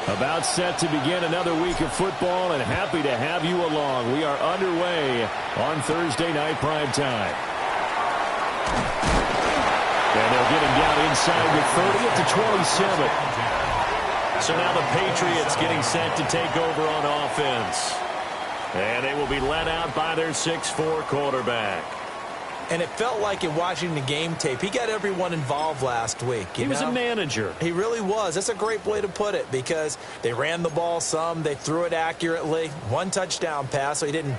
About set to begin another week of football, and happy to have you along. We are underway on Thursday night primetime. And they'll get him down inside with 30 at the 27. So now the Patriots getting set to take over on offense. And they will be led out by their 6'4" quarterback. And it felt like in watching the game tape, he got everyone involved last week. He was a manager. He really was. That's a great way to put it, because they ran the ball some, they threw it accurately. One touchdown pass, so he didn't,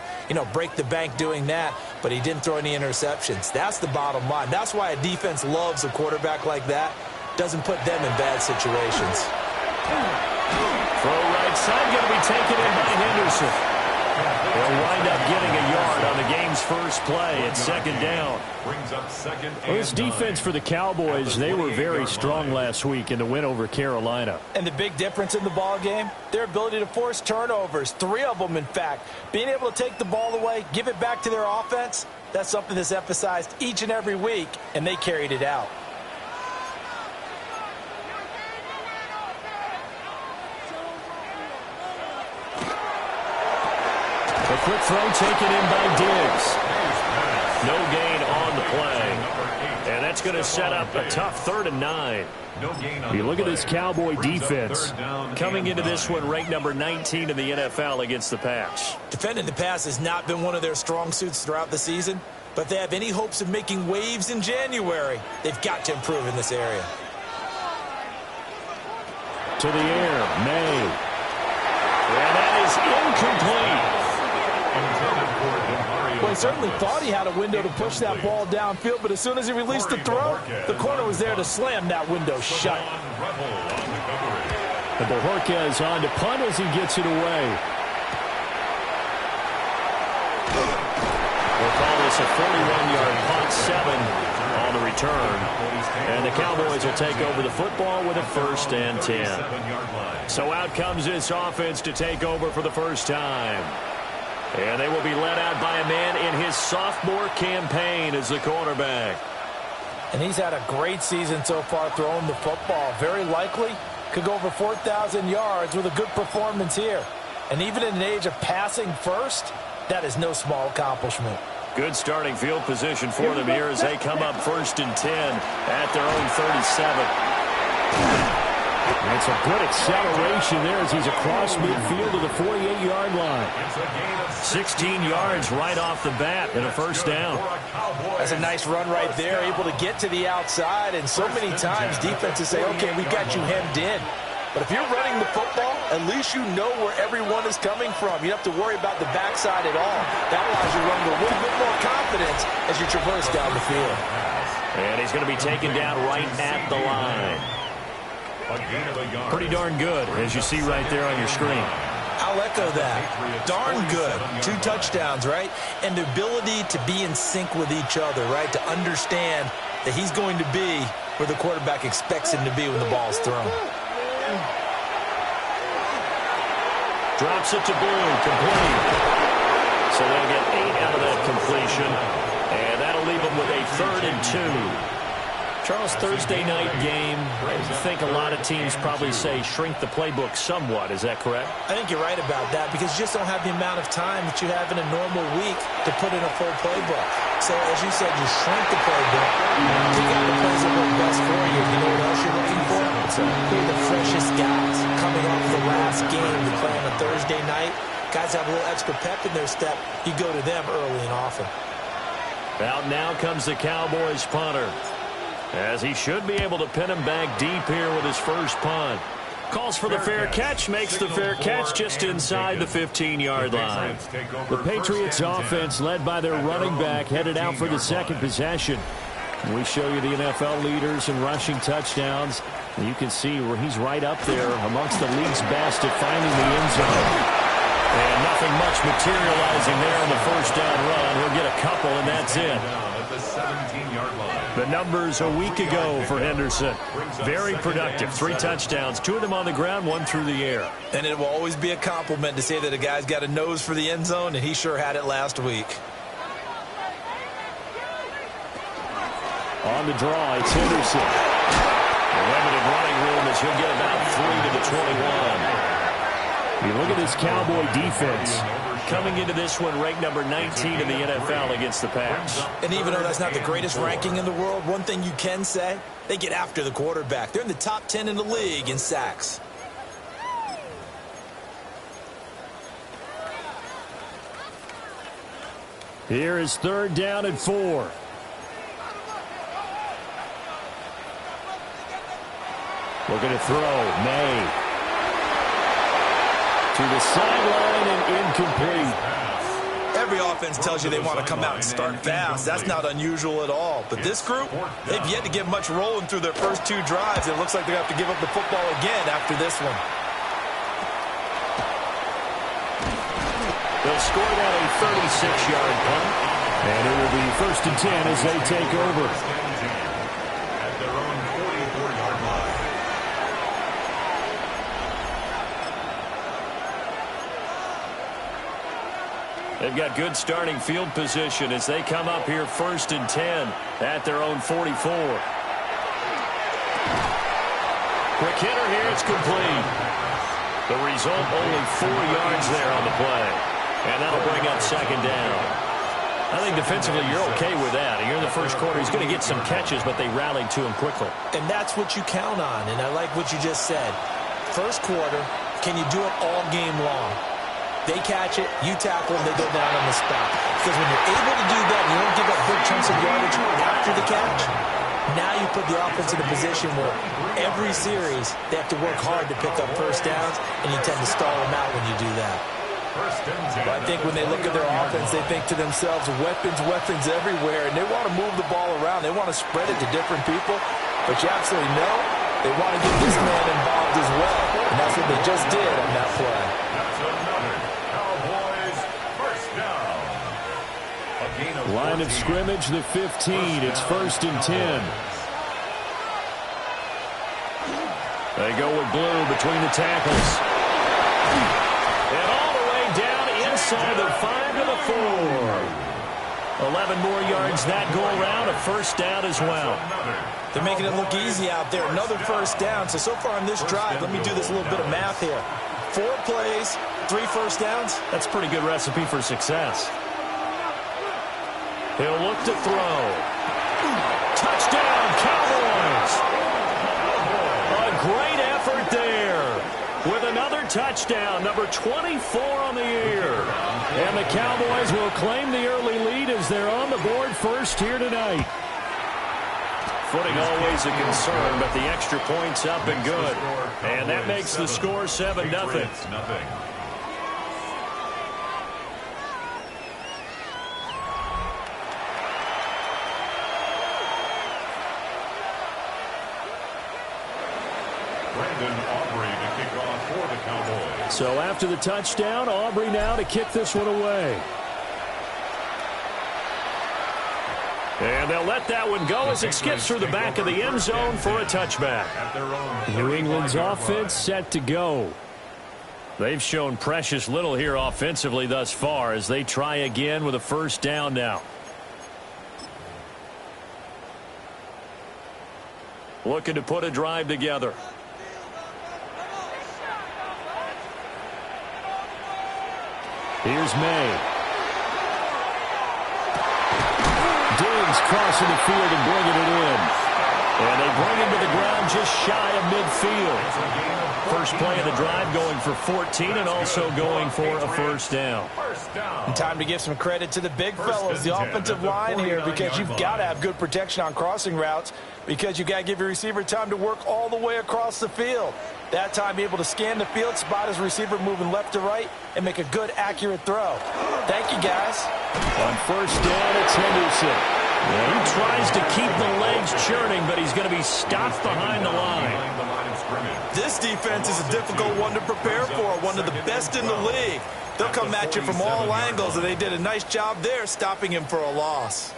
break the bank doing that, but he didn't throw any interceptions. That's the bottom line. That's why a defense loves a quarterback like that. Doesn't put them in bad situations. Throw right side, going to be taken in by Henderson. They'll wind up getting a yard on the game's first play. It's second down. Well, this defense for the Cowboys, they were very strong last week in the win over Carolina. And the big difference in the ball game, their ability to force turnovers, 3 of them in fact. Being able to take the ball away, give it back to their offense, that's something that's emphasized each and every week, and they carried it out. A quick throw taken in by Diggs. No gain on the play. And that's going to set up a tough 3rd and 9. You look at this Cowboy defense coming into this one ranked number 19 in the NFL against the pass. Defending the pass has not been one of their strong suits throughout the season, but they have any hopes of making waves in January. They've got to improve in this area. To the air, May. And that is incomplete. Well, he certainly thought he had a window to push that ball downfield, but as soon as he released the throw, the corner was there to slam that window shut. And Bojorquez on to punt as he gets it away. We'll call this a 41-yard punt, 7 on the return. And the Cowboys will take over the football with a 1st and 10. So out comes this offense to take over for the first time. And they will be led out by a man in his sophomore campaign as the quarterback. And he's had a great season so far throwing the football. Very likely could go over 4,000 yards with a good performance here. And even in an age of passing first, that is no small accomplishment. Good starting field position for them here as they come up 1st and 10 at their own 37. And it's a good acceleration there as he's across midfield to the 48-yard line. 16 yards right off the bat and a 1st down. That's a nice run right there, able to get to the outside. And so many times defenses say, okay, we've got you hemmed in. But if you're running the football, at least you know where everyone is coming from. You don't have to worry about the backside at all. That allows you to run with a little bit more confidence as you traverse down the field. And he's going to be taken down right at the line. Pretty darn good, as you see right there on your screen. I'll echo that. Darn good. 2 touchdowns, right? And the ability to be in sync with each other, right? To understand that he's going to be where the quarterback expects him to be when the ball's thrown. Drops it to Blue, complete. So they'll get 8 out of that completion, and that'll leave them with a 3rd and 2. Charles, Thursday night game, I think a lot of teams probably say shrink the playbook somewhat. Is that correct? I think you're right about that, because you just don't have the amount of time that you have in a normal week to put in a full playbook. So, as you said, you shrink the playbook, take out the plays that work best for you. You know what else you're looking for? So, who are the freshest guys coming off the last game to play on a Thursday night? Guys have a little extra pep in their step. You go to them early and often. Out now comes the Cowboys punter, as he should be able to pin him back deep here with his first punt. Calls for the fair catch, makes the fair catch just inside the 15-yard line. The Patriots offense, led by their running back, headed out for the 2nd possession. We show you the NFL leaders in rushing touchdowns. And you can see where he's right up there amongst the league's best at finding the end zone. And nothing much materializing there on the 1st down run. He'll get a couple, and that's it. The numbers a week ago for Henderson. Very productive. 3 touchdowns, 2 of them on the ground, 1 through the air. And it will always be a compliment to say that a guy's got a nose for the end zone, and he sure had it last week. On the draw, it's Henderson. Limited running room as he'll get about 3 to the 21. You look at this Cowboy defense. Coming into this one, ranked number 19 in the NFL against the pass. And even though that's not the greatest ranking in the world, one thing you can say, they get after the quarterback. They're in the top 10 in the league in sacks. Here is 3rd down and 4. Looking to throw. May. To the sideline and incomplete. Every offense tells you they want to come out and start fast. That's not unusual at all. But this group, they've yet to get much rolling through their first 2 drives. It looks like they have to give up the football again after this one. They'll score that a 36-yard punt. And it will be 1st and 10 as they take over. At their own 44-yard line. They've got good starting field position as they come up here 1st and 10 at their own 44. Quick hitter here, it's complete. The result, only 4 yards there on the play. And that'll bring up 2nd down. I think defensively you're okay with that. Here in the first quarter, he's going to get some catches, but they rallied to him quickly. And that's what you count on, and I like what you just said. First quarter, can you do it all game long? They catch it, you tackle them, they go down on the spot. Because when you're able to do that and you don't give up big chunks of yardage after the catch, now you put the offense in a position where every series they have to work hard to pick up first downs, and you tend to stall them out when you do that. But I think when they look at their offense, they think to themselves, weapons everywhere, and they want to move the ball around. They want to spread it to different people, but you absolutely know they want to get this man involved as well, and that's what they just did on that play. That's another Cowboys first down. A gain of Line of scrimmage, the 15. It's 1st and 10. They go with blue between the tackles. And all the way down inside the 5 to the 4. 11 more yards that go around, a first down as well. They're making it look easy out there. Another first down. So far on this drive, let me do this little bit of math here. 4 plays, 3 first downs. That's a pretty good recipe for success. He'll look to throw. Touchdown, Cowboys! A great effort there with another touchdown, number 24 on the year. And the Cowboys will claim the early lead as they're on the board first here tonight. Footing always a concern, but the extra point's up and good. And that makes the score 7-0. So after the touchdown, Aubrey now to kick this one away. And they'll let that one go as it skips through the back of the end zone for a touchback. New England's offense set to go. They've shown precious little here offensively thus far as they try again with a first down now. Looking to put a drive together. Here's May. Diggs crossing the field and bringing it in. And they bring him to the ground just shy of midfield. First play of the drive going for 14 and also going for a first down. And time to give some credit to the big fellows, the offensive line here, because you've got to have good protection on crossing routes because you've got to give your receiver time to work all the way across the field. That time, be able to scan the field, spot his receiver moving left to right, and make a good, accurate throw. Thank you, guys. On first down, it's Henderson. He tries to keep the legs churning, but he's going to be stopped behind the line. This defense is a difficult one to prepare for, one of the best in the league. They'll come at you from all angles, and they did a nice job there stopping him for a loss.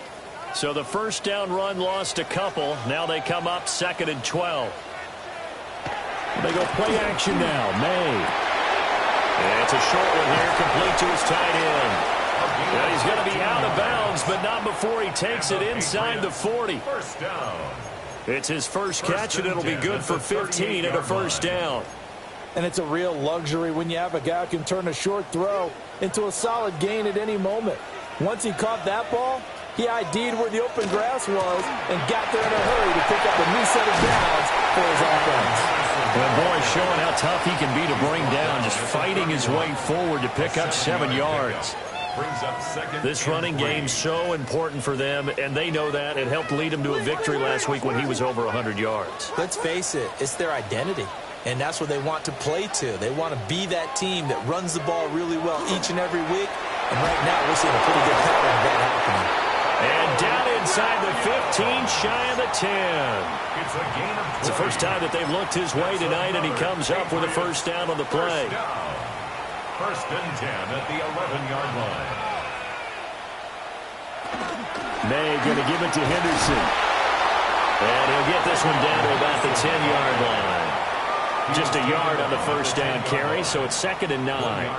So the first down run lost a couple. Now they come up 2nd and 12. They go play action now. May. And it's a short one here, complete to his tight end. And he's going to be out of bounds, but not before he takes it inside the 40. First down. It's his first catch, and it'll be good for 15 and a first down. And it's a real luxury when you have a guy who can turn a short throw into a solid gain at any moment. Once he caught that ball, he ID'd where the open grass was and got there in a hurry to pick up a new set of downs for his offense. And boy, showing how tough he can be to bring down, just fighting his way forward to pick up 7 yards. This running game's so important for them, and they know that. It helped lead them to a victory last week when he was over 100 yards. Let's face it, it's their identity, and that's what they want to play to. They want to be that team that runs the ball really well each and every week, and right now we're seeing a pretty good pattern of that happening. And down inside the 15, shy of the 10. It's the first time that they've looked his way tonight, and he comes up with a first down on the play. First and 10 at the 11-yard line. May going to give it to Henderson. And he'll get this one down to about the 10-yard line. Just a yard on the first down carry, so it's 2nd and 9.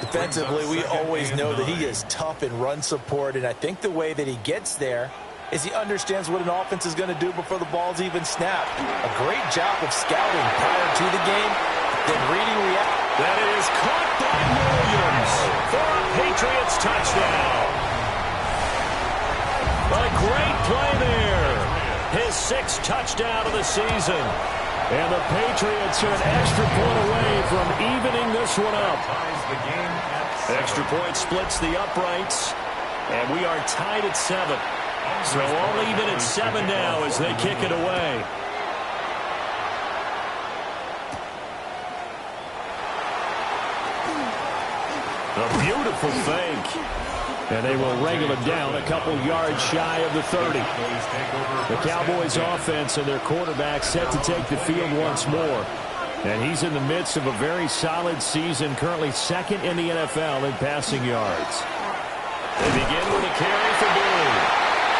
Defensively, we always know that he is tough in run support, and I think the way that he gets there is he understands what an offense is going to do before the ball's even snapped. A great job of scouting prior to the game, then reading react. That is caught by Williams for a Patriots touchdown. A great play there. His 6th touchdown of the season. And the Patriots are an extra point away from evening this one up. Extra point splits the uprights, and we are tied at 7. So all even at 7 now as they kick it away. A beautiful fake. And they will wrangle it down a couple yards shy of the 30. The Cowboys offense and their quarterback set to take the field once more. And he's in the midst of a very solid season, currently 2nd in the NFL in passing yards. They begin with a carry for Billy.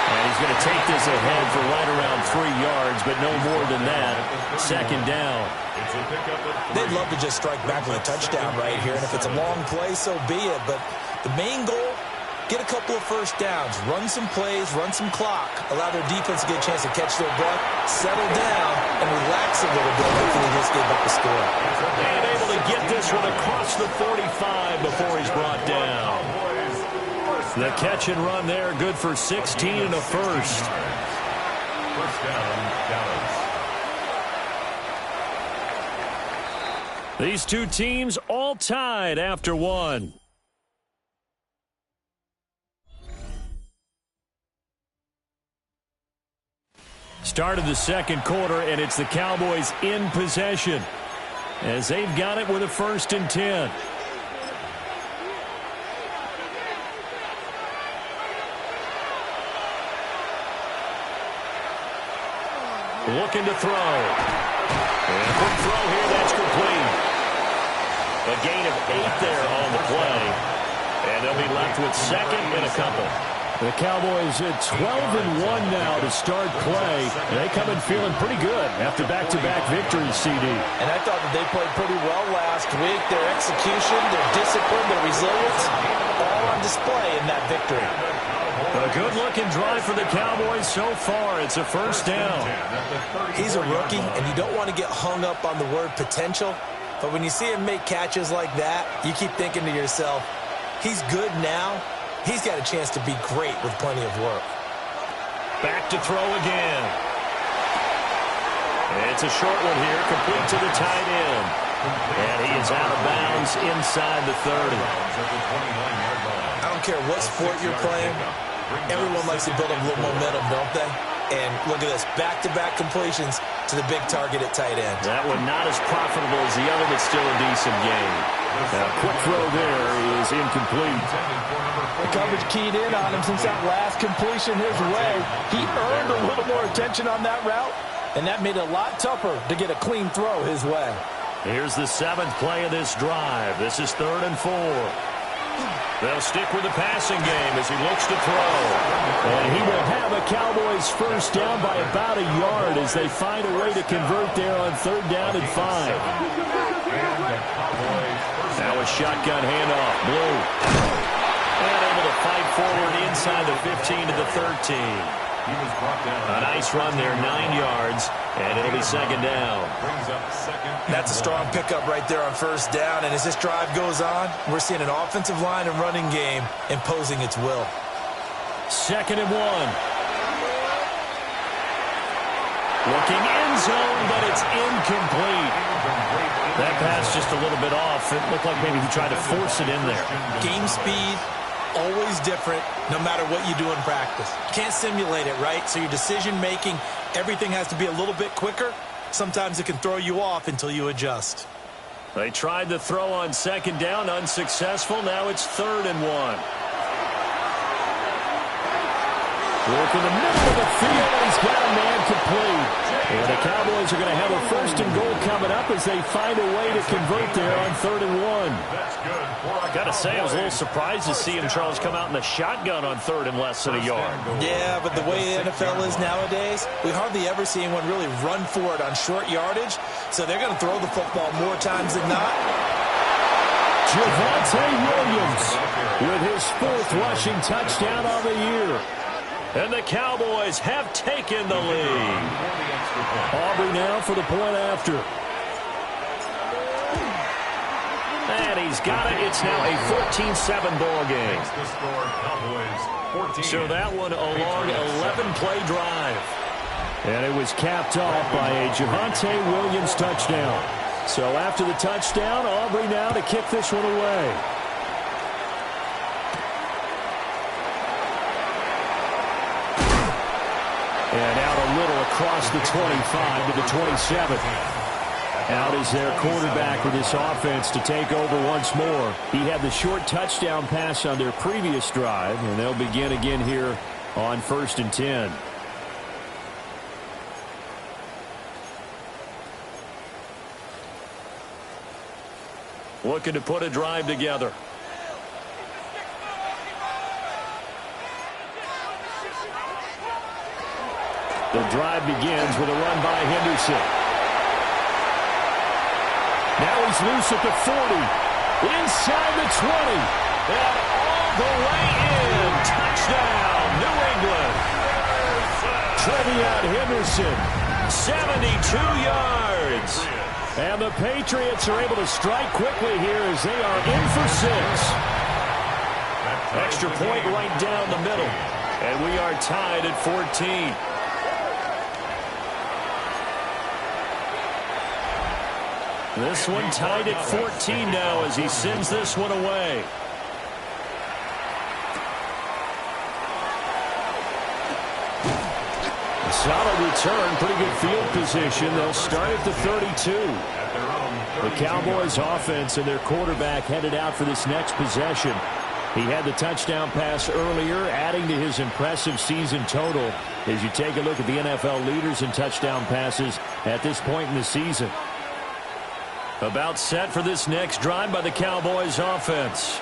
And he's going to take this ahead for right around 3 yards, but no more than that. 2nd down. They'd love to just strike back with a touchdown right here, and if it's a long play, so be it. But the main goal, get a couple of first downs, run some plays, run some clock, allow their defense to get a chance to catch their breath, settle down, and relax a little bit after they just gave up the score. And able to get this one across the 45 before he's brought down. The catch and run there, good for 16 and a first. First down, Dallas. These two teams all tied after 1. Start of the 2nd quarter, and it's the Cowboys in possession as they've got it with a 1st and 10. Looking to throw. And quick throw here, that's complete. A gain of 8 there on the play. And they'll be left with 2nd and a couple. The Cowboys at 12-1 now to start play. They come in feeling pretty good after back-to-back victories, CD. And I thought that they played pretty well last week. Their execution, their discipline, their resilience, all on display in that victory. A good-looking drive for the Cowboys so far. It's a first down. He's a rookie, and you don't want to get hung up on the word potential. But when you see him make catches like that, you keep thinking to yourself, he's good now. He's got a chance to be great with plenty of work. Back to throw again. It's a short one here, complete to the tight end. And he is out of bounds inside the 30. I don't care what sport you're playing. Everyone likes to build up a little momentum, don't they? And look at this, back-to-back completions to the big target at tight end. That one not as profitable as the other, but still a decent game. Now, quick throw there is incomplete. The coverage keyed in on him since that last completion his way. He earned a little more attention on that route, and that made it a lot tougher to get a clean throw his way. Here's the 7th play of this drive. This is 3rd and 4. They'll stick with the passing game as he looks to throw. And he will have a Cowboys first down by about a yard as they find a way to convert there on 3rd down and 5. Now a shotgun handoff. Blue. And able to fight forward inside the 15 to the 13. A nice run there, 9 yards, and it'll be second down. That's a strong pickup right there on first down, and as this drive goes on, we're seeing an offensive line and running game imposing its will. 2nd and 1. Looking end zone, but it's incomplete. That pass just a little bit off. It looked like maybe he tried to force it in there. Game speed, always different, no matter what you do in practice. You can't simulate it, right? So your decision-making, everything has to be a little bit quicker. Sometimes it can throw you off until you adjust. They tried to throw on 2nd down, unsuccessful. Now it's 3rd and 1. Look in the middle of the field, and he's got a man complete. And the Cowboys are going to have a 1st and goal coming up as they find a way to convert there on 3rd and 1. Got to say, I was a little surprised to see him, Charles, come out in the shotgun on 3rd and less than a yard. Yeah, but the way the NFL is nowadays, we hardly ever see anyone really run for it on short yardage. So they're going to throw the football more times than not. Javonte Williams with his 4th rushing touchdown on the year. And the Cowboys have taken the lead. Aubrey now for the point after. And he's got it. It's now a 14-7 ball game. So that one a long 11-play drive. And it was capped off by a Javonte Williams touchdown. So after the touchdown, Aubrey now to kick this one away. And out a little across the 25 to the 27. Out is their quarterback with this offense to take over once more. He had the short touchdown pass on their previous drive, and they'll begin again here on 1st and 10. Looking to put a drive together. The drive begins with a run by Henderson. Now he's loose at the 40. Inside the 20. And all the way in. Touchdown, New England. Trevion Henderson. 72 yards. And the Patriots are able to strike quickly here as they are in for 6. Extra point right down the middle. And we are tied at 14. This one tied at 14 now as he sends this one away. A solid return, pretty good field position. They'll start at the 32. The Cowboys offense and their quarterback headed out for this next possession. He had the touchdown pass earlier, adding to his impressive season total as you take a look at the NFL leaders in touchdown passes at this point in the season. About set for this next drive by the Cowboys offense.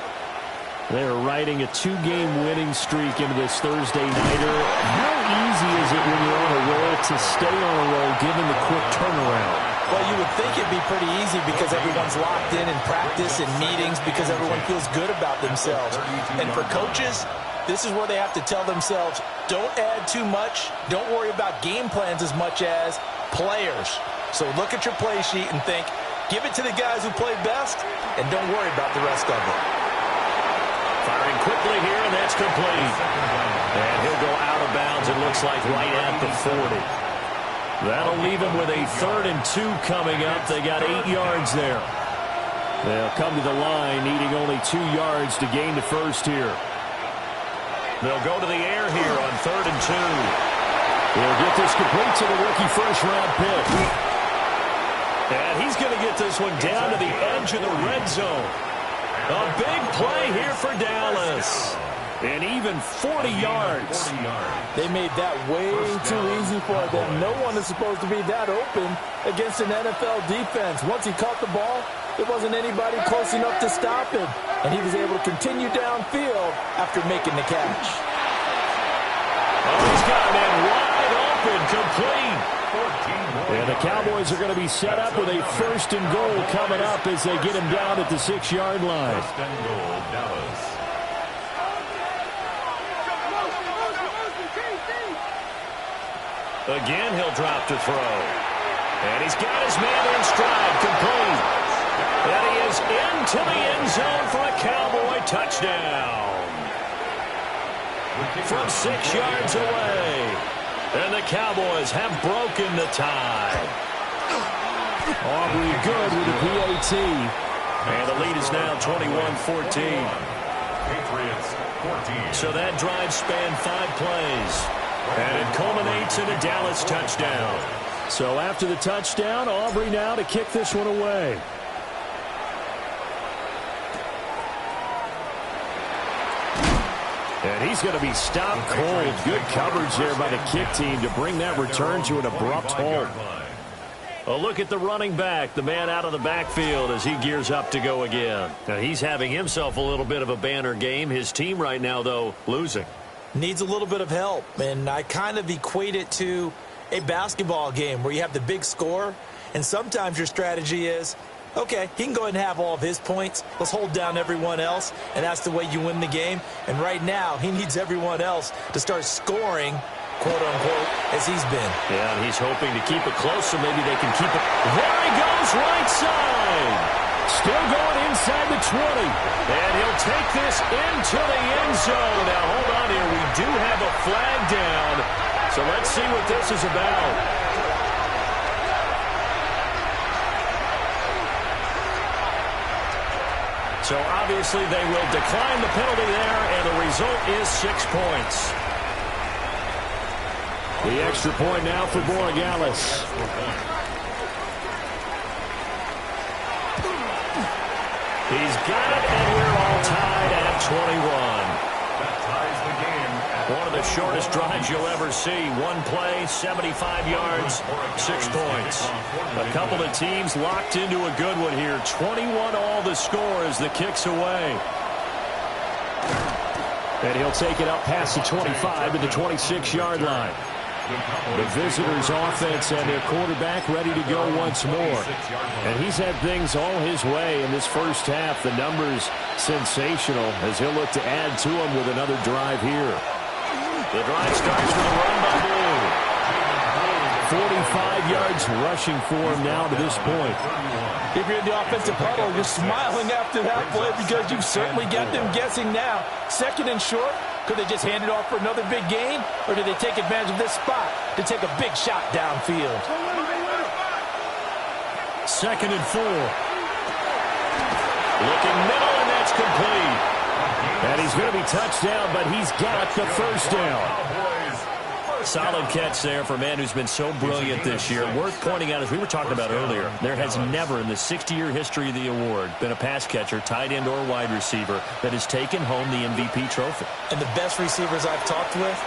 They're riding a 2-game winning streak into this Thursday nighter. How easy is it when you're on a roll to stay on a roll given the quick turnaround? Well, you would think it'd be pretty easy because everyone's locked in practice and meetings because everyone feels good about themselves. And for coaches, this is where they have to tell themselves, don't add too much. Don't worry about game plans as much as players. So look at your play sheet and think, give it to the guys who play best, and don't worry about the rest of it. Firing quickly here, and that's complete. And he'll go out of bounds, it looks like, right at the 40. That'll leave him with a 3rd and 2 coming up. They got 8 yards there. They'll come to the line, needing only 2 yards to gain the first here. They'll go to the air here on 3rd and 2. They'll get this complete to the rookie first-round pick. And he's going to get this one down to the edge of the red zone. A big play here for Dallas. And even 40 yards. They made that way too easy for them. No one is supposed to be that open against an NFL defense. Once he caught the ball, there wasn't anybody close enough to stop him. And he was able to continue downfield after making the catch. Oh, he's got a man wide open, complete. And the Cowboys are going to be set up with a 1st and goal coming up as they get him down at the 6-yard line. 1st and goal, Dallas. Again, he'll drop to throw. And he's got his man in stride, complete. And he is into the end zone for a Cowboy touchdown. From 6 yards away. And the Cowboys have broken the tie. Aubrey good with the PAT. And the lead is now 21-14. Patriots 14. So that drive spanned 5 plays. And it culminates in a Dallas touchdown. So after the touchdown, Aubrey now to kick this one away. And he's going to be stopped cold. Good coverage there by the kick team to bring that return to an abrupt halt. A look at the running back, the man out of the backfield as he gears up to go again. Now he's having himself a little bit of a banner game. His team right now, though, losing. Needs a little bit of help, and I kind of equate it to a basketball game where you have the big score, and sometimes your strategy is, okay, he can go ahead and have all of his points. Let's hold down everyone else, and that's the way you win the game. And right now, he needs everyone else to start scoring, quote-unquote, as he's been. Yeah, and he's hoping to keep it close so maybe they can keep it. There he goes, right side. Still going inside the 20. And he'll take this into the end zone. Now, hold on here. We do have a flag down. So let's see what this is about. So obviously they will decline the penalty there, and the result is 6 points. The extra point now for Borregales. He's got it, and we're all tied at 21. That ties the game. One of the shortest drives you'll ever see. One play, 75 yards, 6 points. A couple of teams locked into a good one here. 21 all the score as the kick's away. And he'll take it up past the 25 to the 26-yard line. The visitors' offense and their quarterback ready to go once more. And he's had things all his way in this first half. The numbers sensational as he'll look to add to them with another drive here. The drive starts with a run by Blue. 45 yards rushing for him now to this point. If you're in the offensive huddle, you're smiling after that play because you've certainly got them guessing now. Second and short. Could they just hand it off for another big gain? Or do they take advantage of this spot to take a big shot downfield? 2nd and 4. Looking middle, and that's complete. And he's going to be touched down, but he's got the first down. Solid catch there for a man who's been so brilliant this year. Worth pointing out, as we were talking about earlier, there has never in the 60-year history of the award been a pass catcher, tight end, or wide receiver that has taken home the MVP trophy. And the best receivers I've talked with,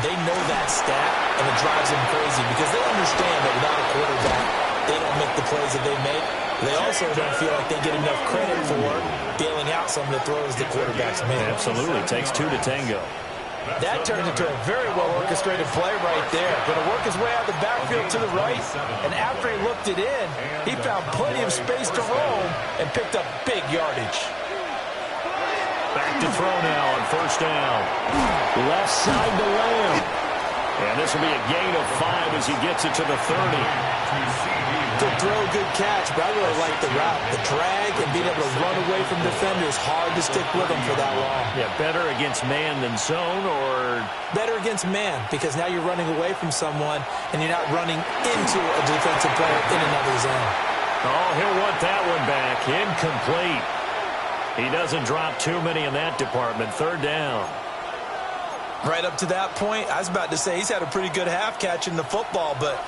they know that stat, and it drives them crazy because they understand that without a quarterback, they don't make the plays that they make. They also don't feel like they get enough credit for bailing out some of the throws the quarterbacks make. Absolutely. Takes 2 to tango. That turned into a very well-orchestrated play right there. Going to work his way out of the backfield to the right, and after he looked it in, he found plenty of space to roam and picked up big yardage. Back to throw now on first down. Left side to Lamb. And this will be a gain of 5 as he gets it to the 30. Good throw, good catch, but I really like the route. The drag and being able to run away from defenders, hard to stick with them for that long. Yeah, better against man than zone, or? Better against man, because now you're running away from someone and you're not running into a defensive player in another zone. Oh, he'll want that one back. Incomplete. He doesn't drop too many in that department. 3rd down. Right up to that point, I was about to say he's had a pretty good half catching the football, but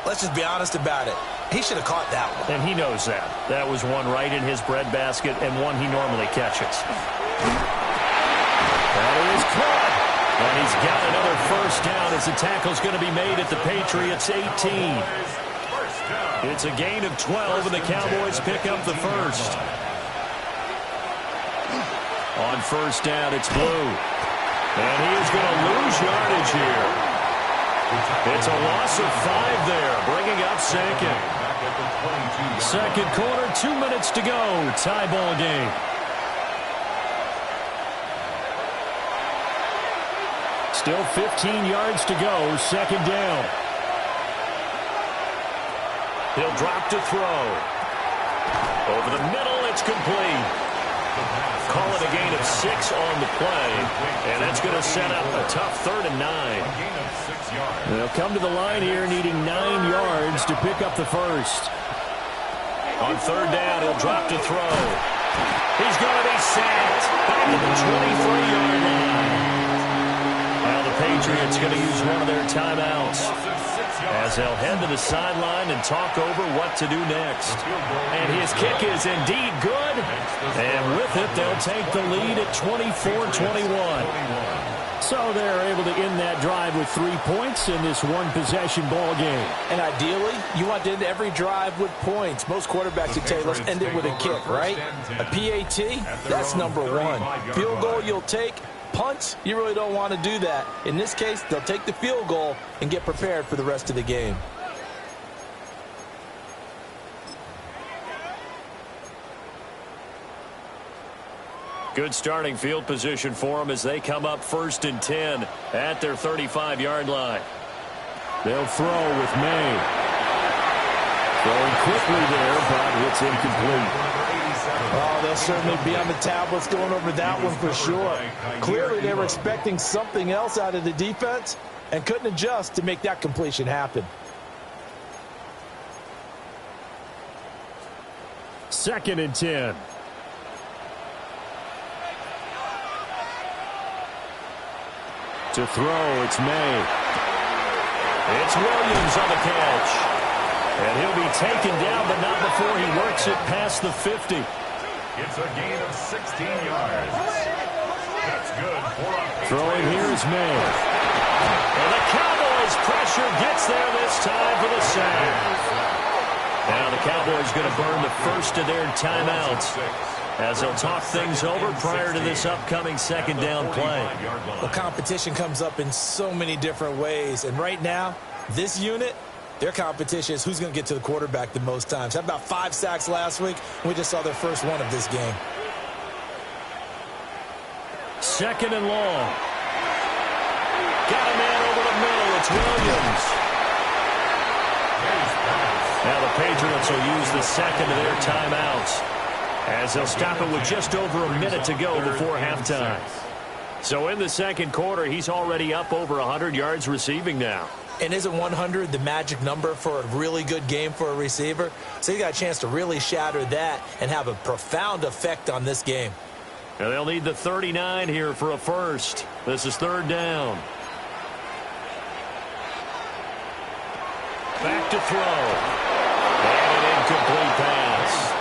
let's just be honest about it. He should have caught that one. And he knows that. That was one right in his breadbasket and one he normally catches. That is caught. And he's got another first down as the tackle's going to be made at the Patriots' 18. It's a gain of 12, and the Cowboys pick up the first. On first down, it's Blue. And he is going to lose yardage here. It's a loss of 5 there, bringing up 2nd. 2nd quarter, 2 minutes to go. Tie ball game. Still 15 yards to go. 2nd down. He'll drop to throw. Over the middle, it's complete. Call it a gain of 6 on the play, and that's going to set up a tough 3rd and 9. They'll come to the line here needing 9 yards to pick up the first. On 3rd down, he'll drop to throw. He's going to be sacked back at the 23-yard line. Now the Patriots going to use one of their timeouts as they'll head to the sideline and talk over what to do next. And his kick is indeed good. And with it, they'll take the lead at 24-21. So they're able to end that drive with 3 points in this one-possession ball game. And ideally, you want to end every drive with points. Most quarterbacks would tell you, let's end it with a kick, right? A PAT, that's number 1. Field goal you'll take. Punts, you really don't want to do that. In this case, they'll take the field goal and get prepared for the rest of the game. Good starting field position for them as they come up 1st and 10 at their 35-yard line. They'll throw with May. Throwing quickly there, but it's incomplete. Oh, they'll certainly be on the tablets going over that one for sure. Clearly, they were expecting something else out of the defense and couldn't adjust to make that completion happen. 2nd and 10. To throw, it's May. It's Williams on the catch. And he'll be taken down, but not before he works it past the 50. It's a gain of 16 yards. That's good for a Throwing here is May. And the Cowboys' pressure gets there this time for the sack. Now the Cowboys going to burn the first of their timeouts as they'll talk things over prior to this upcoming 2nd down play. Well, competition comes up in so many different ways. And right now, this unit, their competition is who's going to get to the quarterback the most times. Had about 5 sacks last week. We just saw their first one of this game. 2nd and long. Got a man over the middle. It's Williams. Now the Patriots will use the 2nd of their timeouts as they'll stop it with just over a minute to go before halftime. So in the 2nd quarter, he's already up over 100 yards receiving now. And isn't 100 the magic number for a really good game for a receiver? So you got a chance to really shatter that and have a profound effect on this game. And they'll need the 39 here for a first. This is 3rd down. Back to throw. And an incomplete pass.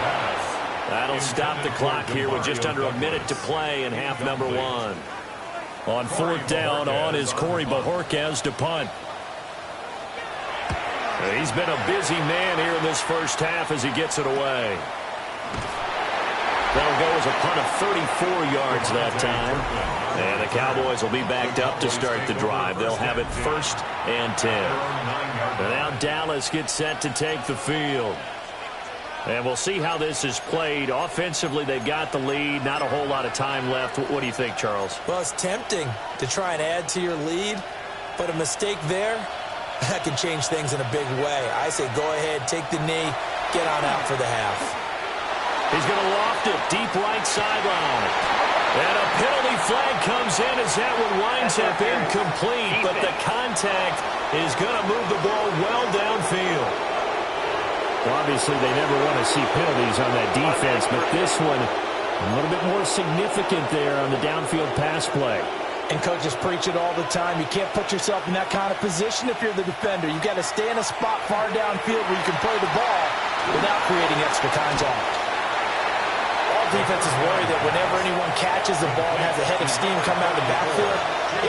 That'll stop the clock here with just under a minute to play in half number 1. On 4th down, on is Corey Bajorquez to punt. He's been a busy man here in this first half as he gets it away. That'll go as a punt of 34 yards that time. And the Cowboys will be backed up to start the drive. They'll have it 1st and 10. And now Dallas gets set to take the field. And we'll see how this is played. Offensively, they've got the lead. Not a whole lot of time left. What do you think, Charles? Well, it's tempting to try and add to your lead, but a mistake there, that can change things in a big way. I say go ahead, take the knee, get on out for the half. He's going to loft it deep right sideline. And a penalty flag comes in as that one winds up incomplete, but the contact is going to move the ball well downfield. Well, obviously, they never want to see penalties on that defense, but this one a little bit more significant there on the downfield pass play. And coaches preach it all the time. You can't put yourself in that kind of position if you're the defender. You've got to stay in a spot far downfield where you can play the ball without creating extra contact. All defenses worry that whenever anyone catches the ball and has a head of steam come out of the backfield,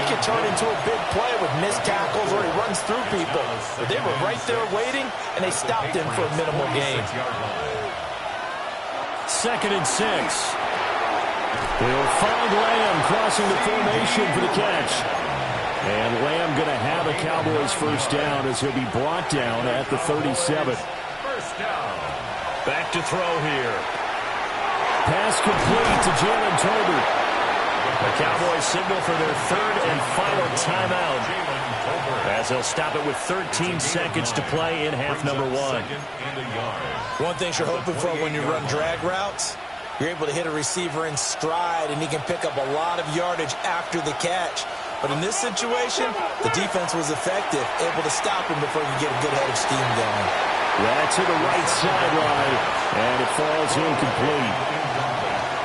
it can turn into a big play with missed tackles or he runs through people. But they were right there waiting, and they stopped him for a minimal gain. 2nd and 6. They'll find Lamb crossing the formation for the catch. And Lamb going to have a Cowboys first down as he'll be brought down at the 37. First down. Back to throw here. Pass complete to Jalen Tolbert. The Cowboys signal for their third and final timeout, as they'll stop it with 13 seconds to play in half number one. One thing you're hoping for when you run drag routes, you're able to hit a receiver in stride, and he can pick up a lot of yardage after the catch. But in this situation, the defense was effective, able to stop him before you get a good head of steam going. That's to the right sideline, and it falls incomplete.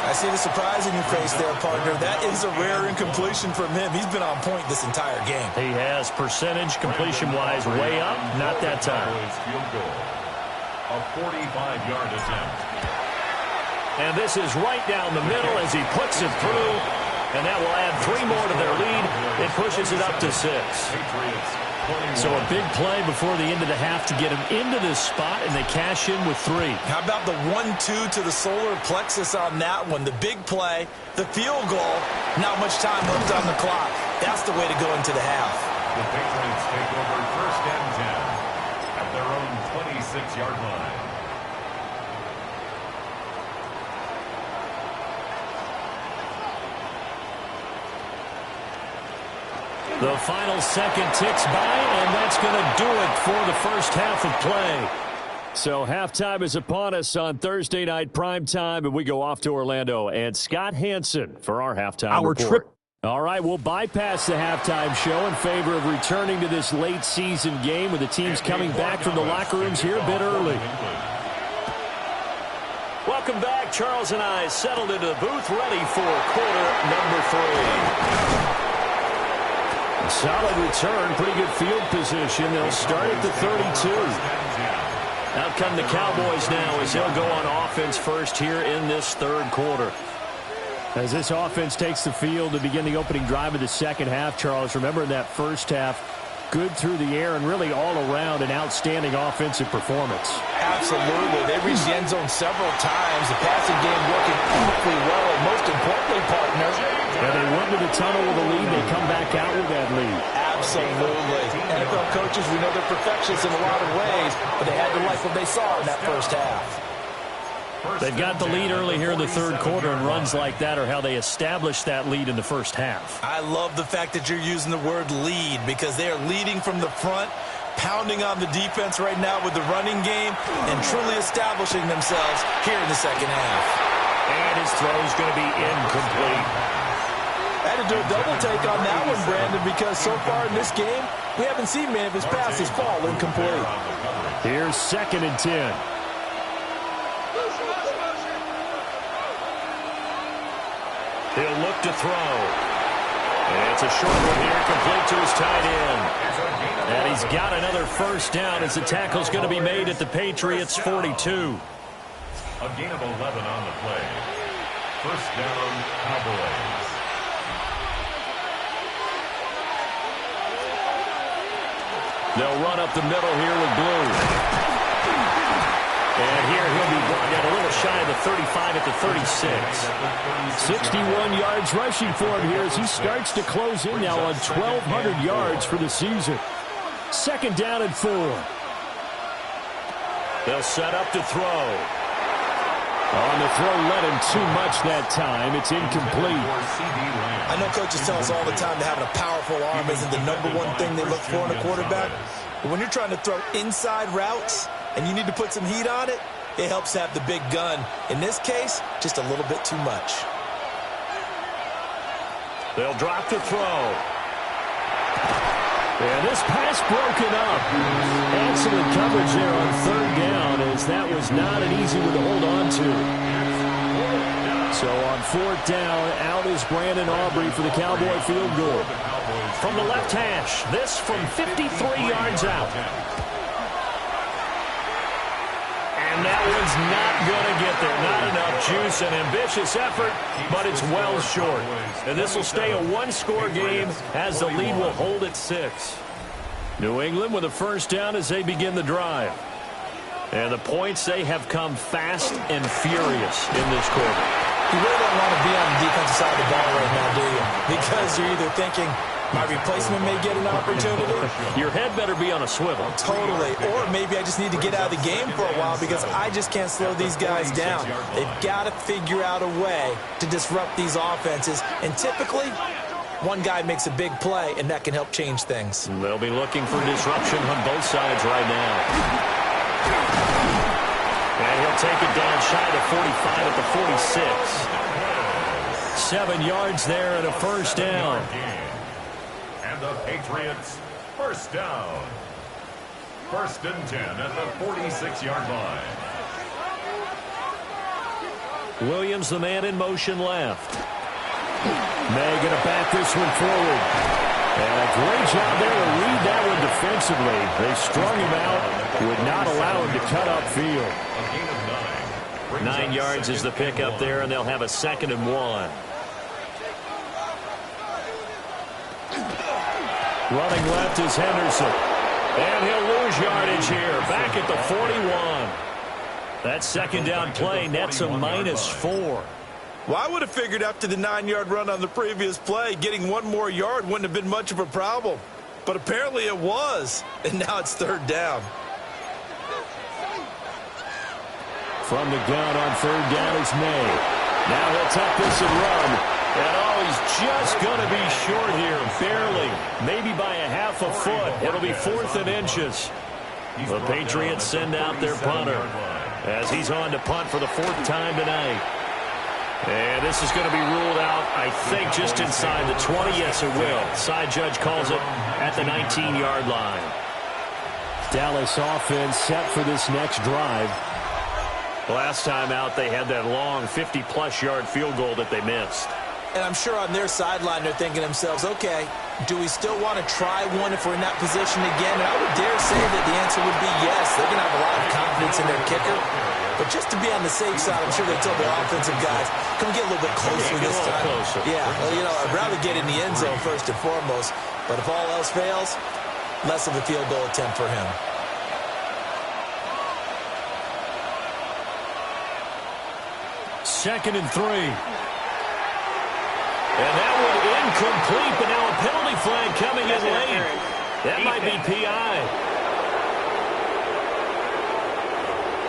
I see the surprise in your face there, partner. That is a rare incompletion from him. He's been on point this entire game. He has percentage completion-wise way up, not that time. Field goal. A 45-yard attempt. And this is right down the middle as he puts it through, and that will add 3 more to their lead. It pushes it up to 6. So a big play before the end of the half to get him into this spot, and they cash in with 3. How about the 1-2 to the solar plexus on that one? The big play, the field goal, not much time left on the clock. That's the way to go into the half. The Patriots take over 1st and 10 at their own 26-yard line. The final second ticks by, and that's going to do it for the first half of play. So halftime is upon us on Thursday night primetime, and we go off to Orlando. And Scott Hansen for our halftime report. All right, we'll bypass the halftime show in favor of returning to this late season game with the teams coming back from the locker rooms here a bit early. Welcome back. Charles and I settled into the booth, ready for quarter number 3. Solid return, pretty good field position. They'll start at the 32. Out come the Cowboys now as they'll go on offense first here in this third quarter. As this offense takes the field to begin the opening drive of the second half, Charles, remember in that first half, good through the air and really all around an outstanding offensive performance. Absolutely. They reached the end zone several times. The passing game working beautifully well, and most importantly, partner, and they went to the tunnel with a lead. They come back out with that lead. Absolutely. NFL coaches, we know they're perfectionists in a lot of ways, but they had to like what they saw in that first half. They've got the lead early here in the third quarter, and runs like that are how they established that lead in the first half. I love the fact that you're using the word lead, because they are leading from the front, pounding on the defense right now with the running game, and truly establishing themselves here in the second half. And his throw is going to be incomplete. I had to do a double take on that one, Brandon, because so far in this game, we haven't seen many of his passes fall incomplete. Here's 2nd and 10. He'll look to throw. And it's a short one here, complete to his tight end. And he's got another first down as the tackle's going to be made at the Patriots' 42. A gain of 11 on the play. First down, Cowboys. They'll run up the middle here with Blue. And here he'll be brought down a little shy of the 35 at the 36. 61 yards rushing for him here as he starts to close in now on 1,200 yards for the season. 2nd down and 4. They'll set up to throw. On the throw, let him too much that time. It's incomplete. I know coaches tell us all the time that having a powerful arm isn't the #1 thing they look for in a quarterback. But when you're trying to throw inside routes and you need to put some heat on it, it helps have the big gun. In this case, just a little bit too much. They'll drop to throw. And this pass broken up. Excellent coverage there on 3rd down, as that was not an easy one to hold on to. So on 4th down, out is Brandon Aubrey for the Cowboy field goal. From the left hash, this from 53 yards out. And that one's not going to get there. Not enough juice, an ambitious effort, but it's well short. And this will stay a 1-score game as the lead will hold at 6. New England with a first down as they begin the drive. And the points, they have come fast and furious in this quarter. You really don't want to be on the defensive side of the ball right now, do you? Because you're either thinking, my replacement may get an opportunity. Your head better be on a swivel. Totally. Or maybe I just need to get out of the game for a while because I just can't slow these guys down. They've got to figure out a way to disrupt these offenses. And typically, one guy makes a big play, and that can help change things. They'll be looking for disruption on both sides right now. And he'll take it down shy of 45 at the 46. 7 yards there and a first down. And the Patriots, first down. 1st and 10 at the 46-yard line. Williams, the man in motion left. May going to back this one forward. And a great job there to read that one defensively. They strung him out, would not allow him to cut upfield. A gain of 9. 9 yards is the pickup there, and they'll have a 2nd and 1. Running left is Henderson. And he'll lose yardage here. Back at the 41. That 2nd down play nets a -4. Well, I would have figured after the 9-yard run on the previous play, getting 1 more yard wouldn't have been much of a problem. But apparently it was. And now it's 3rd down. From the gun on 3rd down is May. Now he'll tuck this and run. And oh, he's just going to be short here, barely. Maybe by a half a foot. It'll be 4th and inches. The Patriots send out their punter as he's on to punt for the 4th time tonight. And this is going to be ruled out, I think, just inside the 20. Yes, it will. Side judge calls it at the 19-yard line. Dallas offense set for this next drive. Last time out, they had that long 50-plus yard field goal that they missed. And I'm sure on their sideline they're thinking to themselves, okay, do we still want to try one if we're in that position again? And I would dare say that the answer would be yes. They're going to have a lot of confidence in their kicker. But just to be on the safe side, I'm sure they told their offensive guys, come get a little bit closer this time. Closer. Yeah, well, you know, I'd rather get in the end zone first and foremost. But if all else fails, less of a field goal attempt for him. Second and 3. And that one incomplete, but now a penalty flag coming in late. That might be PI.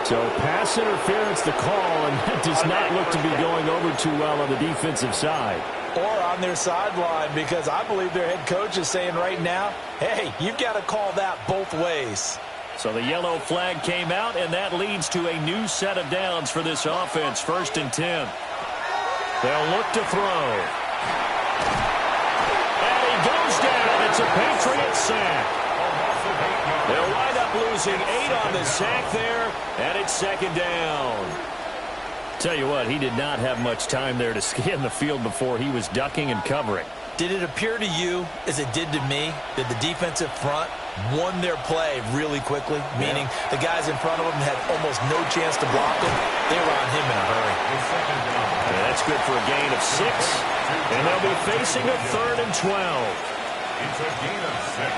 So pass interference the call, and that does not look to be going over too well on the defensive side. Or on their sideline, because I believe their head coach is saying right now, hey, you've got to call that both ways. So the yellow flag came out, and that leads to a new set of downs for this offense. 1st and 10. They'll look to throw. And he goes down. It's a Patriot sack. They'll wind up losing 8 on the sack there, and it's 2nd down. Tell you what, he did not have much time there to scan the field before he was ducking and covering. Did it appear to you, as it did to me, that the defensive front won their play really quickly? Meaning the guys in front of them had almost no chance to block him. They were on him in a hurry. And that's good for a gain of 6. And they'll be facing a 3rd and 12. It's a gain of 6.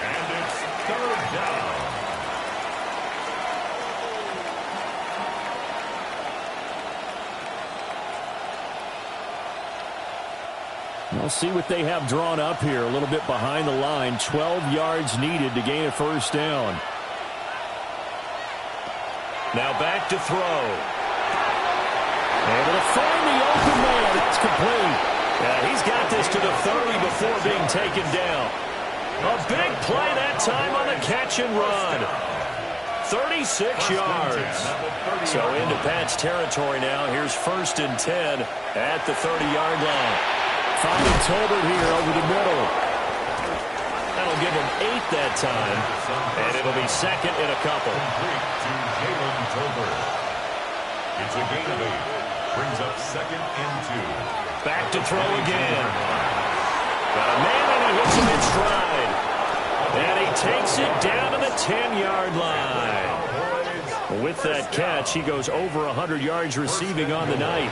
And it's 3rd down. We'll see what they have drawn up here. A little bit behind the line. 12 yards needed to gain a 1st down. Now back to throw. Able to find the open man. It's complete. Yeah, he's got this to the 30 before being taken down. A big play that time on the catch and run. 36 yards. So into Pat's territory now. Here's 1st and 10 at the 30-yard line. Finding Tolbert here over the middle. That'll give him 8 that time. And it'll be 2nd and a couple. It's a gain of 8. Brings up 2nd and 2. Back to throw again. Got a man and he hits him in stride. And he takes it down to the 10-yard line. With that catch, he goes over 100 yards receiving on the night.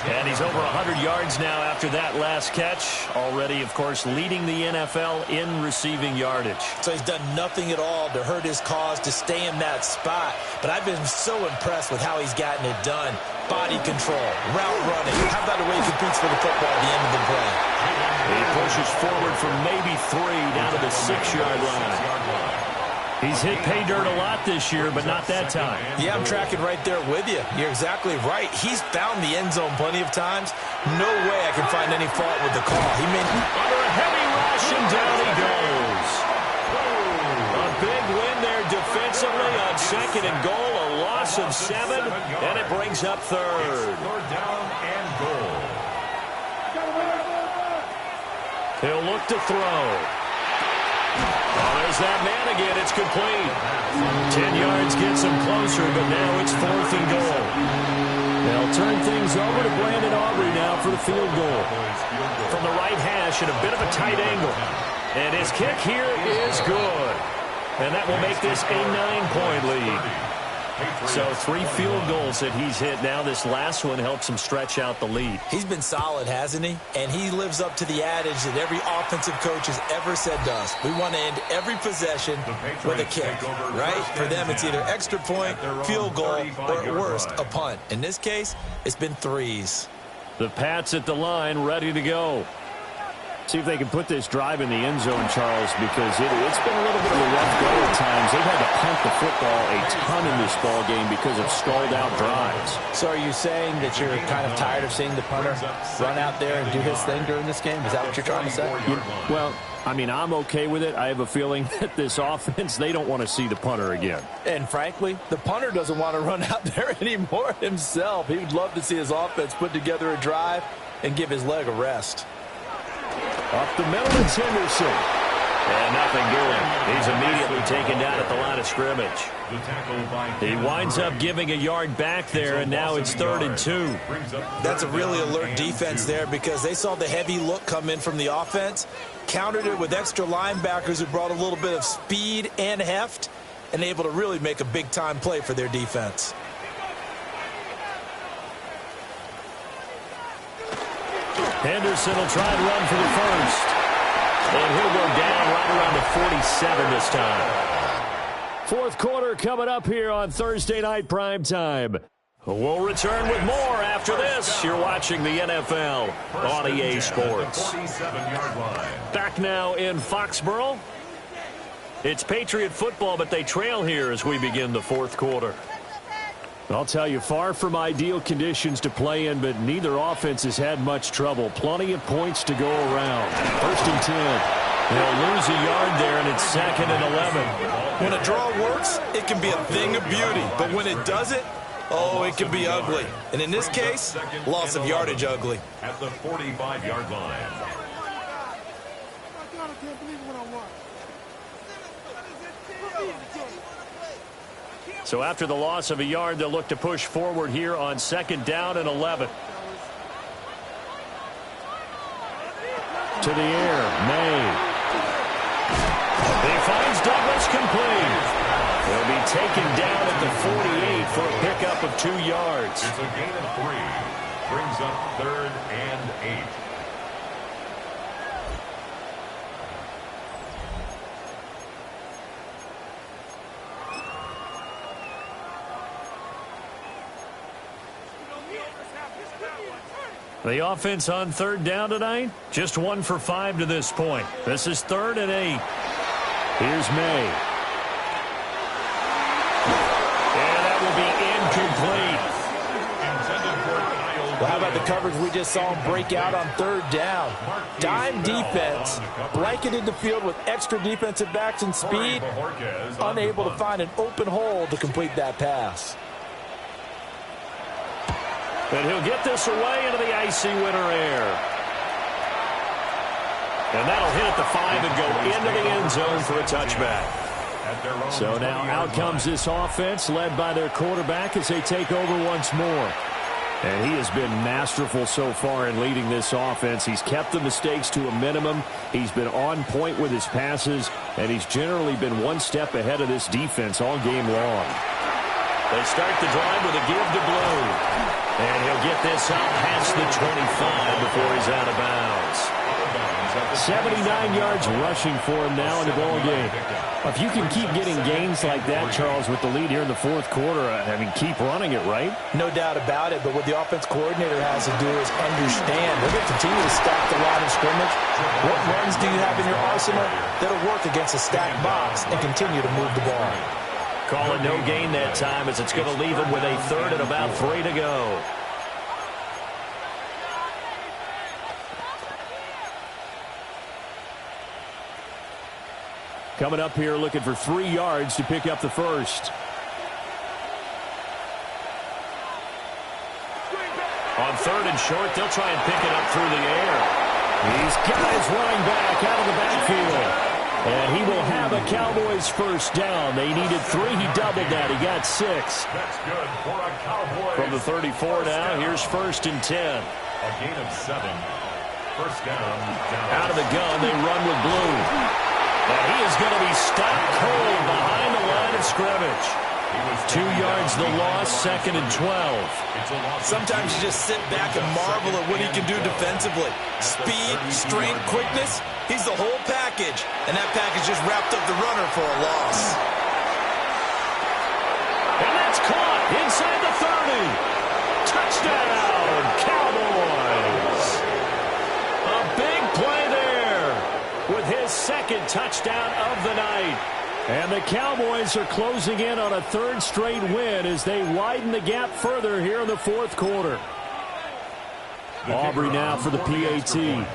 And he's over 100 yards now after that last catch. Already, of course, leading the NFL in receiving yardage. So he's done nothing at all to hurt his cause, to stay in that spot. But I've been so impressed with how he's gotten it done. Body control, route running. How about the way he competes for the football at the end of the play? He pushes forward from maybe 3 down to the 6-yard line. He's hit pay dirt a lot this year, but not that time. Yeah, I'm tracking right there with you. You're exactly right. He's found the end zone plenty of times. No way I can find any fault with the call. He made under a heavy rush, and down he goes. A big win there defensively on 2nd and goal, a loss of 7, and it brings up 3rd. Down and goal. He'll look to throw. Oh, there's that man again. It's complete. 10 yards gets him closer, but now it's 4th and goal. They'll turn things over to Brandon Aubrey now for the field goal. From the right hash at a bit of a tight angle. And his kick here is good. And that will make this a 9-point lead. So 3 field goals that he's hit now. This last one helps him stretch out the lead. He's been solid, hasn't he? And he lives up to the adage that every offensive coach has ever said to us. We want to end every possession with a kick, right? For them, it's either extra point, field goal, or at worst, a punt. In this case, it's been 3s. The Pats at the line, ready to go. See if they can put this drive in the end zone, Charles, because it's been a little bit of a rough go at times. They've had to punt the football a ton in this ball game because of stalled-out drives. So are you saying that you're kind of tired of seeing the punter run out there and do his thing during this game? Is that what you're trying to say? Well, I mean, I'm okay with it. I have a feeling that this offense, they don't want to see the punter again. And frankly, the punter doesn't want to run out there anymore himself. He would love to see his offense put together a drive and give his leg a rest. Up the middle, it's Henderson. And nothing doing. He's immediately taken down at the line of scrimmage. He winds up giving a yard back there, and now it's 3rd and 2. That's a really alert defense there because they saw the heavy look come in from the offense, countered it with extra linebackers who brought a little bit of speed and heft, and able to really make a big-time play for their defense. Henderson will try and run for the first. And he'll go down right around the 47 this time. Fourth quarter coming up here on Thursday Night Primetime. We'll return with more after this. You're watching the NFL on EA Sports. Back now in Foxborough. It's Patriot football, but they trail here as we begin the fourth quarter. I'll tell you, far from ideal conditions to play in, but neither offense has had much trouble. Plenty of points to go around. 1st and 10. They'll lose a yard there, and it's 2nd and 11. When a draw works, it can be a thing of beauty. But when it doesn't, oh, it can be ugly. And in this case, loss of yardage ugly. At the 45-yard line. So after the loss of a yard, they'll look to push forward here on 2nd down and 11. To the air, May. He finds Douglas complete. He'll be taken down at the 48 for a pickup of 2 yards. It's a gain of 3. Brings up 3rd and 8. The offense on 3rd down tonight, just 1 for 5 to this point. This is 3rd and 8. Here's May. And that will be incomplete. Well, how about the coverage we just saw him break out on 3rd down? Dime defense, blanketed the field with extra defensive backs and speed, unable to find an open hole to complete that pass. And he'll get this away into the icy winter air. And that'll hit at the 5 and go into the end zone for a touchback. So now out comes this offense led by their quarterback as they take over once more. And he has been masterful so far in leading this offense. He's kept the mistakes to a minimum. He's been on point with his passes, and he's generally been one step ahead of this defense all game long. They start the drive with a give to Blue. And he'll get this out past the 25 before he's out of bounds. 79 yards rushing for him now in the ball game. If you can keep getting gains like that, Charles, with the lead here in the fourth quarter, I mean, keep running it, right? No doubt about it, but what the offense coordinator has to do is understand they're going to continue to stack the line of scrimmage. What runs do you have in your arsenal that'll work against a stacked box and continue to move the ball? Call it no gain that time as it's going to leave him with a third and about 3 to go. Coming up here looking for 3 yards to pick up the first. On third and short, they'll try and pick it up through the air. He's got his running back out of the backfield. And he will have a Cowboys first down. They needed 3. He doubled that. He got 6. That's good for a Cowboys. From the 34 now, here's first and 10. A gain of 7. First down. Out of the gun, they run with Blue. And he is going to be stopped cold behind the line of scrimmage. 2 yards the loss, second and 12. Sometimes you just sit back and marvel at what he can do defensively. Speed, strength, quickness, he's the whole package. And that package just wrapped up the runner for a loss. And that's caught inside the 30. Touchdown, Cowboys. A big play there with his second touchdown of the night. And the Cowboys are closing in on a third straight win as they widen the gap further here in the fourth quarter. Aubrey now for the PAT. And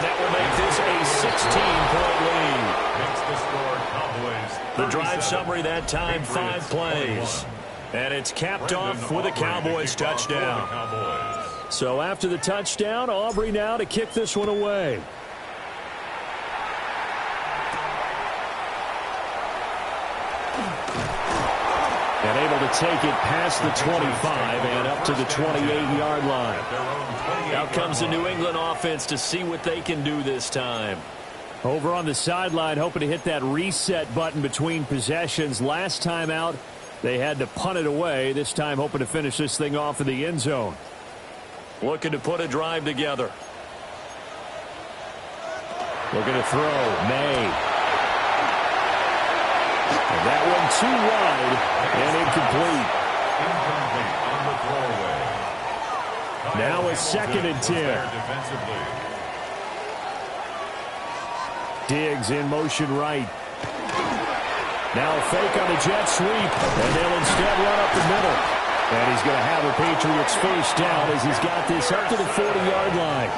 that will make this a 16-point lead. The drive summary that time, 5 plays. And it's capped off with a Cowboys touchdown. So after the touchdown, Aubrey now to kick this one away. And able to take it past the 25 and up to the 28-yard line. Out comes the New England offense to see what they can do this time. Over on the sideline, hoping to hit that reset button between possessions. Last time out, they had to punt it away. This time hoping to finish this thing off in the end zone. Looking to put a drive together. Looking to throw. May. And that one too wide and incomplete. Now it's second and 10. Diggs in motion right. Now a fake on the jet sweep. And they'll instead run up the middle. And he's going to have a Patriots first down as he's got this up to the 40-yard line.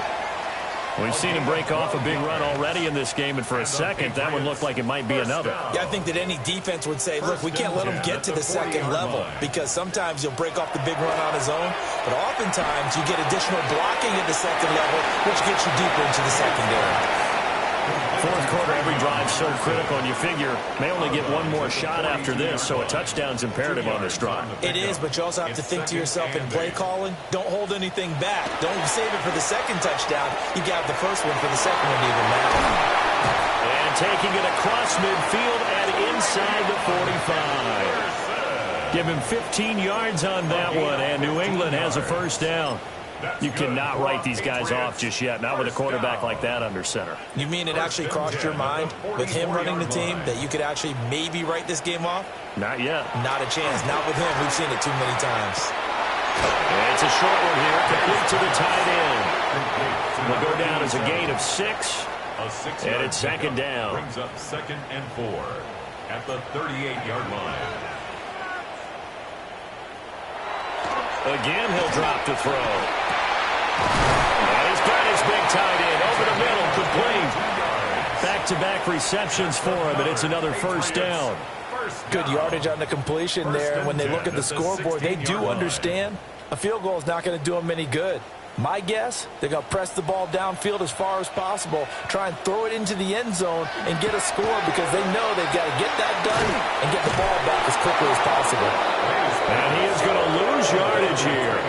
We've seen him break off a big run already in this game, and for a second, that one looked like it might be another. Yeah, I think that any defense would say, look, we can't let him get to the second level because sometimes he'll break off the big run on his own, but oftentimes you get additional blocking at the second level, which gets you deeper into the secondary. Fourth quarter, every drive so critical, and you figure may only get one more shot after this, so a touchdown's imperative on this drive. It is, but you also have to think to yourself in play calling, don't hold anything back. Don't save it for the second touchdown. You got the first one for the second one to even matter. And taking it across midfield and inside the 45. Give him 15 yards on that one, and New England has a first down. You cannot write these guys off just yet, not with a quarterback like that under center. You mean it actually crossed your mind with him running the team that you could actually maybe write this game off? Not yet. Not a chance. Not with him. We've seen it too many times. And it's a short one here, complete to the tight end. Will go down as a gain of 6, and it's second down. Brings up second and 4 at the 38-yard line. Again, he'll drop to throw. And he's got his big tight end over the middle, complete. Back-to-back receptions for him, and it's another first down. Good yardage on the completion there. And when they look at the scoreboard, they do understand a field goal is not going to do them any good. My guess, they're going to press the ball downfield as far as possible, try and throw it into the end zone and get a score because they know they've got to get that done and get the ball back as quickly as possible. And he is going to lose yardage here.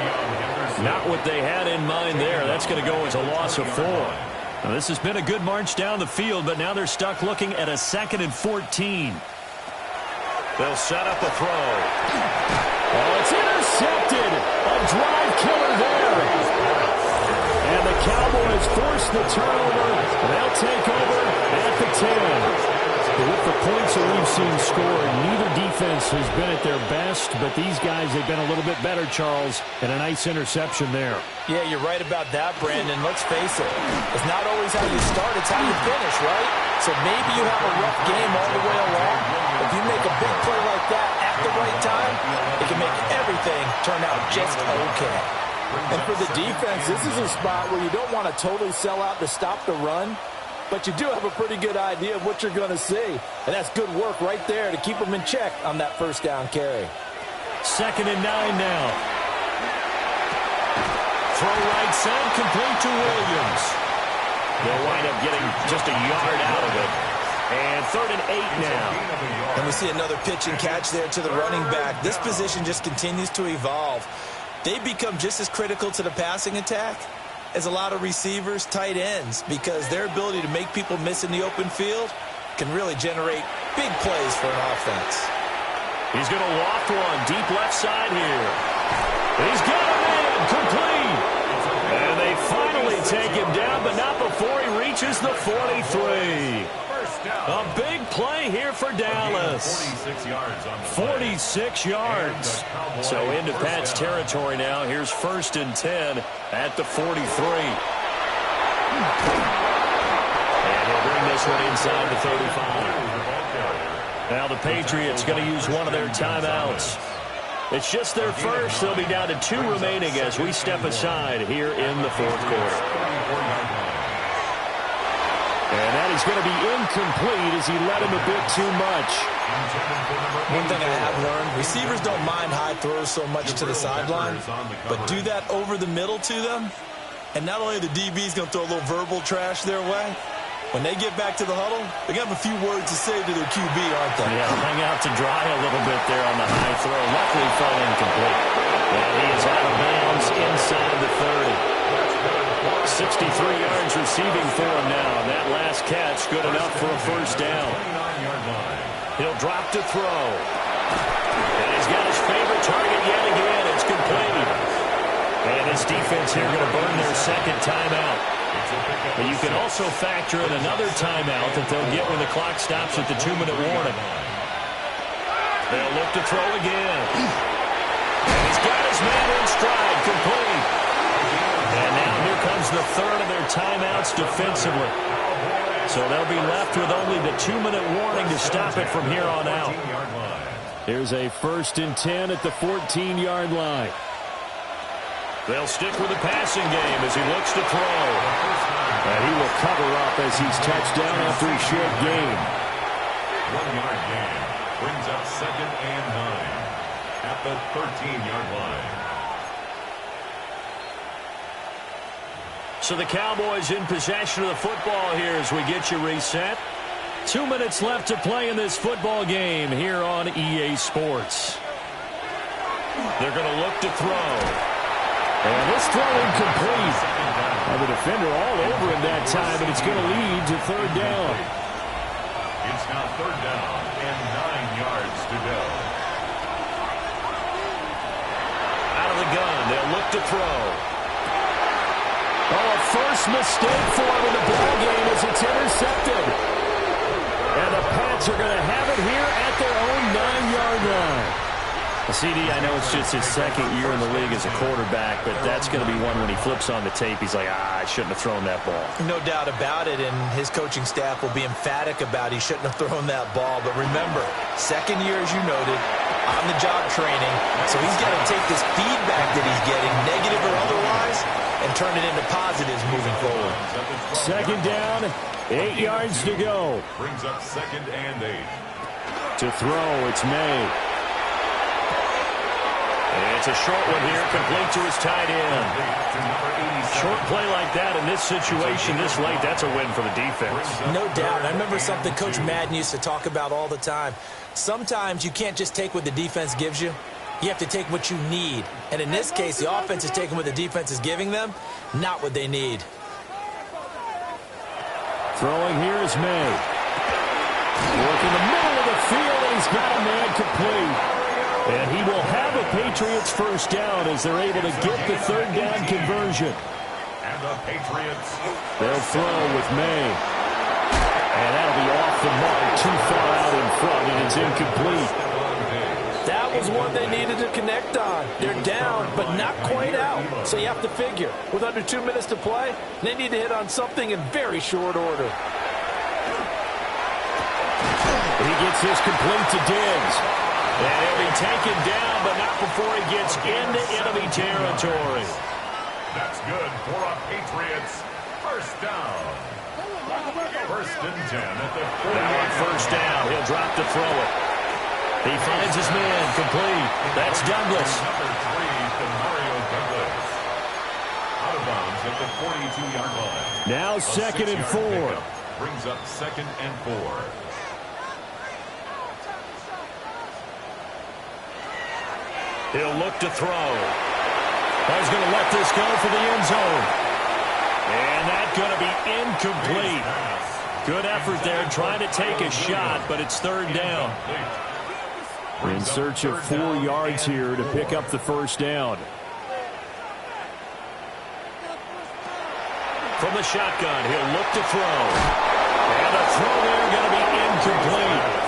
Not what they had in mind there. That's going to go as a loss of 4. Now, this has been a good march down the field, but now they're stuck looking at a 2nd and 14. They'll set up a throw. Oh, it's intercepted. A drive killer there. And the Cowboys force the turnover. They'll take over at the 10. With the points that we've seen scored, neither defense has been at their best, but these guys have been a little bit better, Charles, and a nice interception there. Yeah, you're right about that, Brandon. Let's face it. It's not always how you start, it's how you finish, right? So maybe you have a rough game all the way along. If you make a big play like that at the right time, it can make everything turn out just okay. And for the defense, this is a spot where you don't want to totally sell out to stop the run, but you do have a pretty good idea of what you're going to see. And that's good work right there to keep them in check on that first down carry. 2nd and 9 now. Throw right side, complete to Williams. They'll wind up getting just a yard out of it. And 3rd and 8 now. And we see another pitch and catch there to the running back. This position just continues to evolve. They become just as critical to the passing attack as a lot of receivers, tight ends, because their ability to make people miss in the open field can really generate big plays for an offense. He's going to loft one deep left side here. He's got a man complete. And they finally take him down, but not before he reaches the 43. A big play here for Dallas. 46 yards. So into Pat's territory now. Here's 1st and 10 at the 43. And he'll bring this one inside the 35. Now the Patriots going to use one of their timeouts. It's just their first. They'll be down to 2 remaining as we step aside here in the 4th quarter. And that is going to be incomplete as he led him a bit too much. One thing I have learned, receivers don't mind high throws so much to the sideline, but do that over the middle to them, and not only the DB's going to throw a little verbal trash their way, when they get back to the huddle, they're going to have a few words to say to their QB, aren't they? Yeah, hang out to dry a little bit there on the high throw. Luckily fell incomplete. And he is out of bounds inside the 30. 63 yards receiving for him now. And that last catch good enough for a first down. He'll drop to throw. And he's got his favorite target yet again. It's complete. And his defense here going to burn their 2nd timeout. But you can also factor in another timeout that they'll get when the clock stops at the 2-minute warning. They'll look to throw again. And he's got his man in stride, complete. And now here comes the 3rd of their timeouts defensively. So they'll be left with only the 2-minute warning to stop it from here on out. Here's a 1st and 10 at the 14-yard line. They'll stick with the passing game as he looks to throw. And he will cover up as he's touched down after a short gain. 1-yard gain brings up 2nd and 9 at the 13-yard line. So the Cowboys in possession of the football here as we get you reset. 2 minutes left to play in this football game here on EA Sports. They're going to look to throw. And this throw incomplete. And the defender all over him that time, and it's going to lead to 3rd down. It's now 3rd down and 9 yards to go. Out of the gun, they'll look to throw. Oh, a first mistake for him in the ball game as it's intercepted. And the Pats are going to have it here at their own 9-yard line. CD, I know it's just his 2nd year in the league as a quarterback, but that's going to be one when he flips on the tape. He's like, I shouldn't have thrown that ball. No doubt about it, and his coaching staff will be emphatic about he shouldn't have thrown that ball. But remember, 2nd year, as you noted, on-the-job training, so he's got to take this feedback that he's getting, negative or otherwise, and turn it into positives moving forward. 2nd down, 8 yards to go. Brings up 2nd and 8. To throw, it's May. It's a short one here, complete to his tight end. Short play like that in this situation this late, that's a win for the defense. No doubt. I remember something Coach Madden used to talk about all the time. Sometimes you can't just take what the defense gives you. You have to take what you need. And in this case, the offense is taking what the defense is giving them, not what they need. Throwing here is May. Work in the middle of the field, and he's got a man complete. And he will have a Patriots first down as they're able to get the third down conversion. And the Patriots. They'll throw with May. And that'll be off the mark, too far out in front, and it's incomplete. That was one they needed to connect on. They're down, but not quite out. So you have to figure, with under 2 minutes to play, they need to hit on something in very short order. He gets his complete to Diggs. And he'll be taken down, but not before he gets into enemy territory. That's good for a Patriots first down. First and 10 at the 40. Now on first down, he'll drop to throw it. He finds his man, complete. That's Douglas. Number 3 to Mario Douglas. Out of bounds at the 42-yard line. Now second and 4. Brings up second and 4. He'll look to throw. He's going to let this go for the end zone. And that's going to be incomplete. Good effort there trying to take a shot, but it's third down. In search of 4 yards here to pick up the first down. From the shotgun, he'll look to throw. And the throw there going to be incomplete.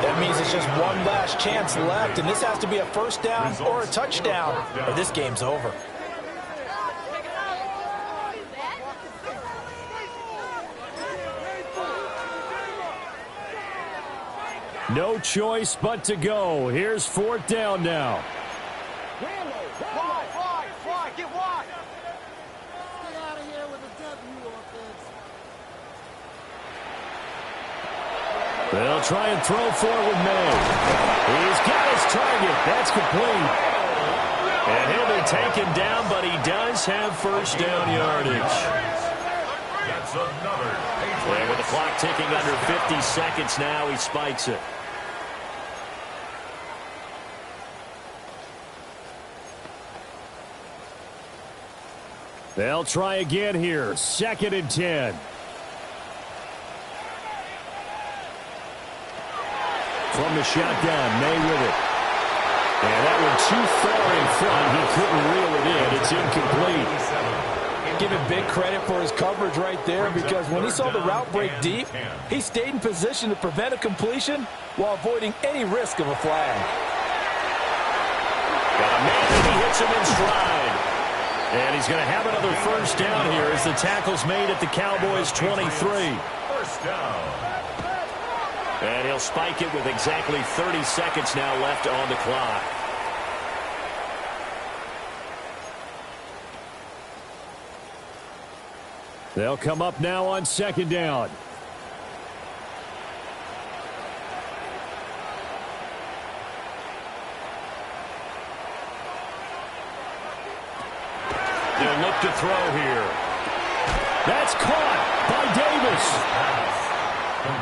That means it's just one last chance left, and this has to be a first down or a touchdown, or this game's over. No choice but to go. Here's fourth down now. Fly, get wide. Get out of here with a W offense. They'll try and throw for it with May. He's got his target. That's complete. And he'll be taken down, but he does have first down yardage. That's another. And with the clock ticking under 50 seconds now, he spikes it. They'll try again here. Second and 10. From the shotgun, May with it. And that one too far in front. He couldn't reel it in. It's incomplete. Give him big credit for his coverage right there, because when he saw the route break deep, he stayed in position to prevent a completion while avoiding any risk of a flag. Got a man, and he hits him in stride. And he's going to have another first down here as the tackle's made at the Cowboys' 23. First down. And he'll spike it with exactly 30 seconds now left on the clock. They'll come up now on second down. They'll look to throw here. That's caught by Davis.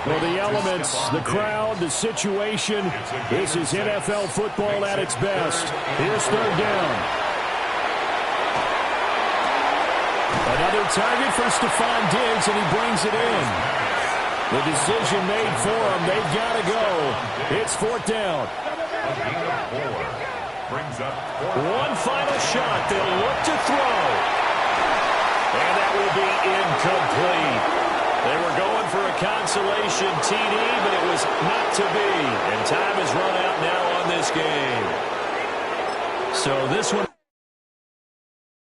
Well, the elements, the crowd, the situation, this is NFL football at its best. Here's third down. Another target for Stephon Diggs, and he brings it in. The decision made for him. They've got to go. It's fourth down. One final shot. They'll look to throw. And that will be incomplete. They were going for a consolation TD, but it was not to be. And time has run out now on this game. So this one